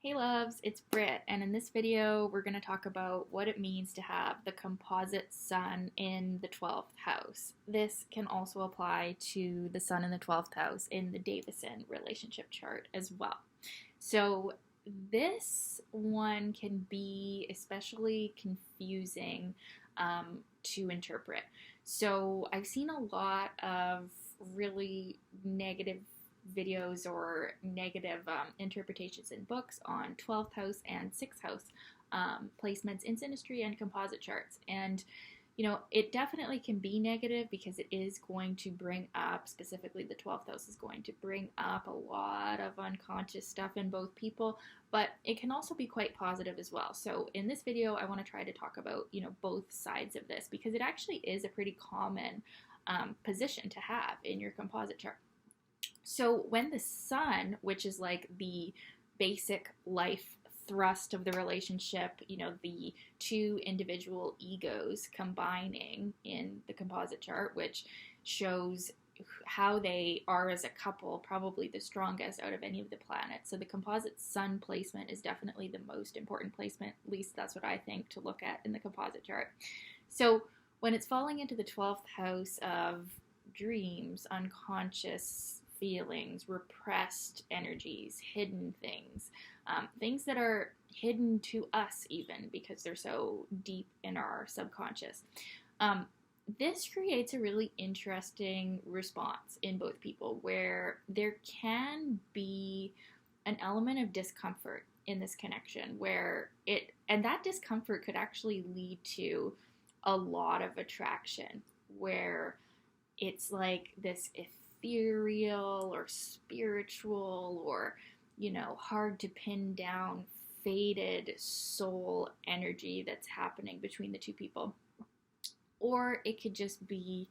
Hey loves, it's Britt, and in this video we're going to talk about what it means to have the composite sun in the 12th house. This can also apply to the sun in the 12th house in the Davison relationship chart as well. So this one can be especially confusing to interpret. So I've seen a lot of really negative videos or negative interpretations in books on 12th house and 6th house placements in synastry and composite charts. And, it definitely can be negative because it is going to bring up, specifically the 12th house is going to bring up a lot of unconscious stuff in both people, but it can also be quite positive as well. So in this video, I want to try to talk about, both sides of this because it actually is a pretty common position to have in your composite chart. So when the sun, which is like the basic life thrust of the relationship, the two individual egos combining in the composite chart, which shows how they are as a couple, probably the strongest out of any of the planets. So the composite sun placement is definitely the most important placement, at least that's what I think to look at in the composite chart. So when it's falling into the 12th house of dreams, unconscious feelings, repressed energies, hidden things, things that are hidden to us even because they're so deep in our subconscious. This creates a really interesting response in both people where there can be an element of discomfort in this connection and that discomfort could actually lead to a lot of attraction where it's like this ethereal or spiritual or, hard to pin down, faded soul energy that's happening between the two people. Or it could just be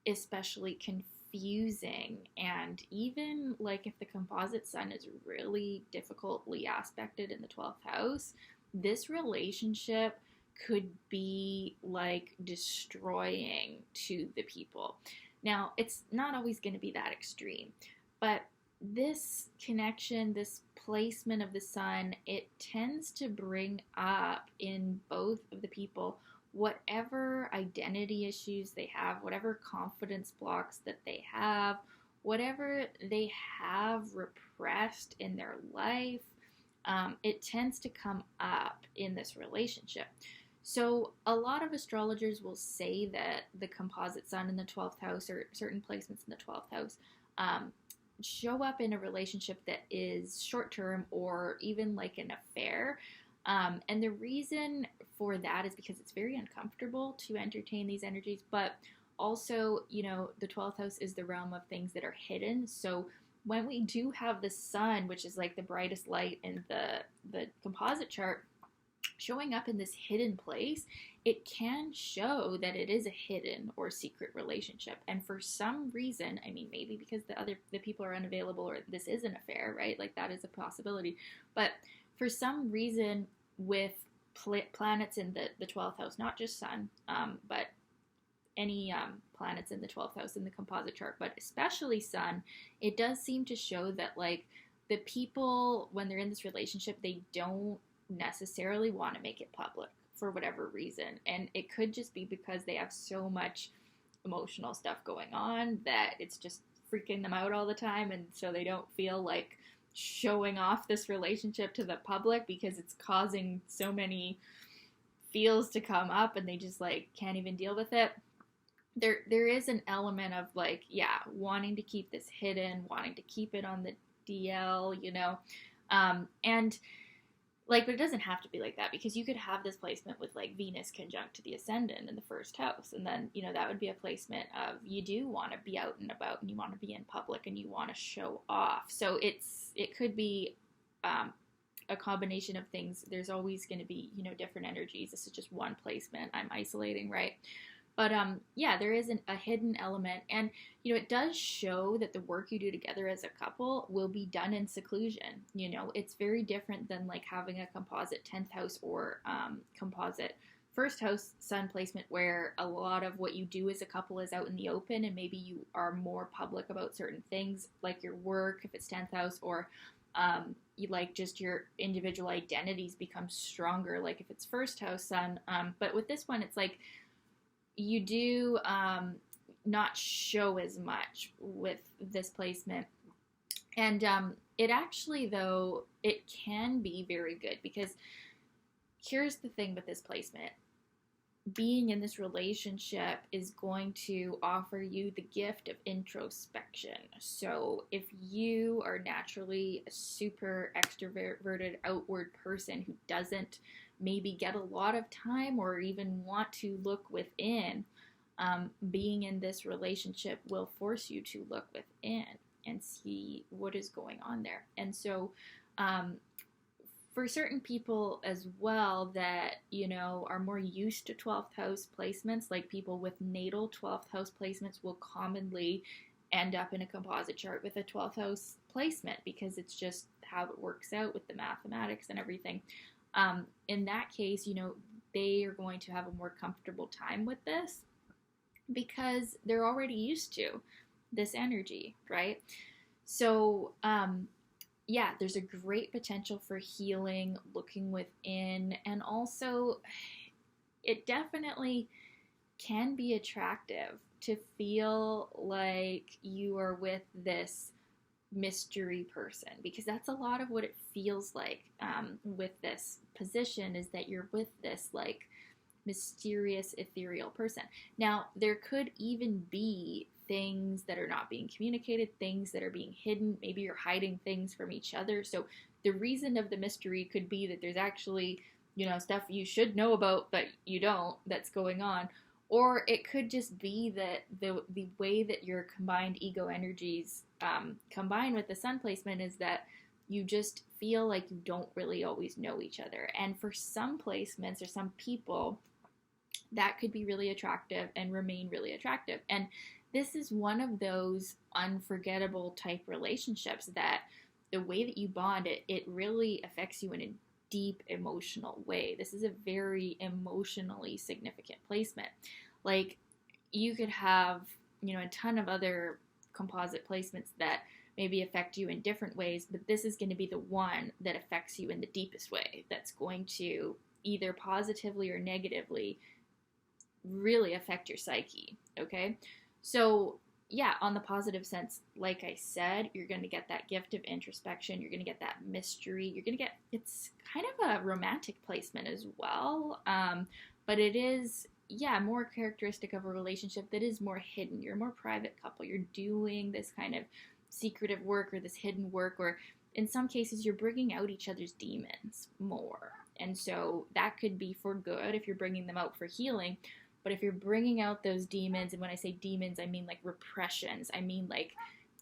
especially confusing, and even like if the composite sun is really difficultly aspected in the 12th house, this relationship could be like destroying to the people. Now, it's not always going to be that extreme, but this connection, this placement of the sun, it tends to bring up in both of the people whatever identity issues they have, whatever confidence blocks that they have, whatever they have repressed in their life, it tends to come up in this relationship. So a lot of astrologers will say that the composite sun in the 12th house or certain placements in the 12th house show up in a relationship that is short-term or even like an affair. And the reason for that is because it's very uncomfortable to entertain these energies, but also, the 12th house is the realm of things that are hidden. So when we do have the sun, which is like the brightest light in the composite chart, showing up in this hidden place, it can show that it is a hidden or secret relationship. And for some reason, maybe because the people are unavailable or this is an affair, right? Like that is a possibility. But for some reason with planets in the 12th house, not just sun, but any planets in the 12th house in the composite chart, but especially sun, it does seem to show that like the people, when they're in this relationship, they don't necessarily want to make it public for whatever reason, and it could just be because they have so much emotional stuff going on that it's just freaking them out all the time, and so they don't feel like showing off this relationship to the public because it's causing so many feels to come up and they just like can't even deal with it. There is an element of like, wanting to keep this hidden, wanting to keep it on the DL, and like, but it doesn't have to be like that because you could have this placement with like Venus conjunct to the ascendant in the first house. And then, that would be a placement of you do want to be out and about and you want to be in public and you want to show off. So it could be a combination of things. There's always going to be, different energies. This is just one placement I'm isolating, right? But there is a hidden element, and it does show that the work you do together as a couple will be done in seclusion. It's very different than like having a composite 10th house or composite first house sun placement where a lot of what you do as a couple is out in the open, and maybe you are more public about certain things like your work if it's 10th house, or You like just your individual identities become stronger, like if it's first house sun. But with this one, it's like you do not show as much with this placement. And it actually, though, it can be very good, because here's the thing with this placement. Being in this relationship is going to offer you the gift of introspection. So if you are naturally a super extroverted, outward person who doesn't maybe get a lot of time or even want to look within, being in this relationship will force you to look within and see what is going on there. And so for certain people as well that, are more used to 12th house placements, like people with natal 12th house placements will commonly end up in a composite chart with a 12th house placement, because it's just how it works out with the mathematics and everything. In that case, they are going to have a more comfortable time with this because they're already used to this energy, right? So, yeah, there's a great potential for healing, looking within, and also it definitely can be attractive to feel like you are with this mystery person, because that's a lot of what it feels like with this position, is that you're with this like mysterious ethereal person. Now, there could even be things that are not being communicated, things that are being hidden. Maybe you're hiding things from each other. So the reason of the mystery could be that there's actually, stuff you should know about but you don't, that's going on. Or it could just be that the way that your combined ego energies combine with the sun placement is that you just feel like you don't really always know each other. And for some placements or some people, that could be really attractive and remain really attractive. And this is one of those unforgettable type relationships that the way that you bond, it really affects you in a deep emotional way. This is a very emotionally significant placement. Like, you could have, a ton of other composite placements that maybe affect you in different ways, but this is going to be the one that affects you in the deepest way, that's going to either positively or negatively really affect your psyche, okay? So, yeah, on the positive sense, like I said, you're going to get that gift of introspection. You're going to get that mystery. You're going to get, it's kind of a romantic placement as well. But it is, more characteristic of a relationship that is more hidden. You're a more private couple. You're doing this kind of secretive work or this hidden work, or in some cases, you're bringing out each other's demons more. And so that could be for good if you're bringing them out for healing. But if you're bringing out those demons, and when I say demons, I mean like repressions, I mean like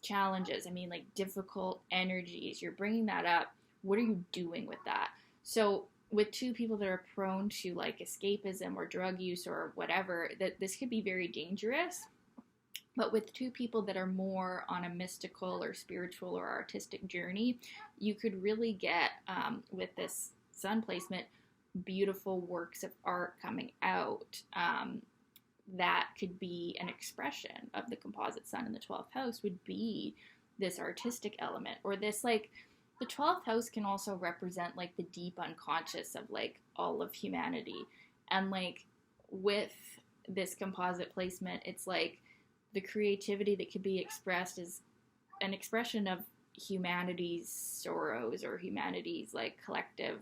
challenges, I mean like difficult energies, you're bringing that up, what are you doing with that? So with two people that are prone to like escapism or drug use or whatever, that this could be very dangerous. But with two people that are more on a mystical or spiritual or artistic journey, you could really get, with this sun placement, beautiful works of art coming out that could be an expression of the composite sun in the 12th house, would be this artistic element, or this, like, the 12th house can also represent like the deep unconscious of like all of humanity. And like with this composite placement, it's like the creativity that could be expressed is an expression of humanity's sorrows or humanity's like collective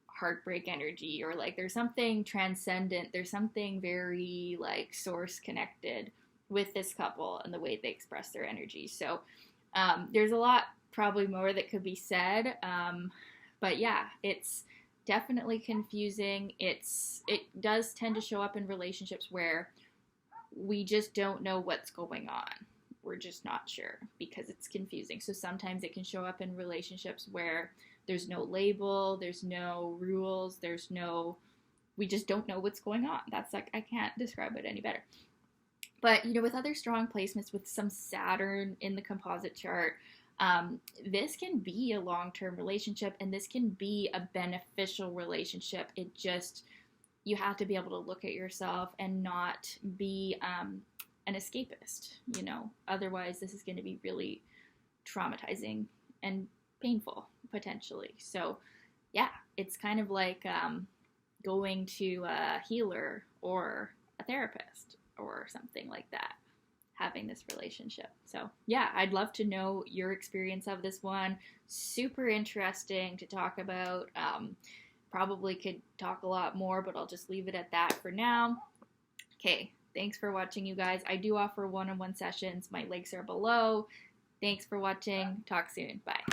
heartbreak energy, or like there's something transcendent, there's something very like source connected with this couple and the way they express their energy. So there's a lot probably more that could be said, but yeah, it's definitely confusing. It does tend to show up in relationships where we just don't know what's going on. We're just not sure because it's confusing. So sometimes it can show up in relationships where there's no label, there's no rules, we just don't know what's going on. That's like, I can't describe it any better. But, with other strong placements with some Saturn in the composite chart, this can be a long-term relationship, and this can be a beneficial relationship. It just, you have to be able to look at yourself and not be an escapist, Otherwise, this is going to be really traumatizing and painful, potentially. So, yeah, it's kind of like going to a healer or a therapist or something like that, having this relationship. So, yeah, I'd love to know your experience of this one. Super interesting to talk about. Probably could talk a lot more, but I'll just leave it at that for now. Okay, thanks for watching, you guys. I do offer one-on-one sessions. My links are below. Thanks for watching. Talk soon. Bye.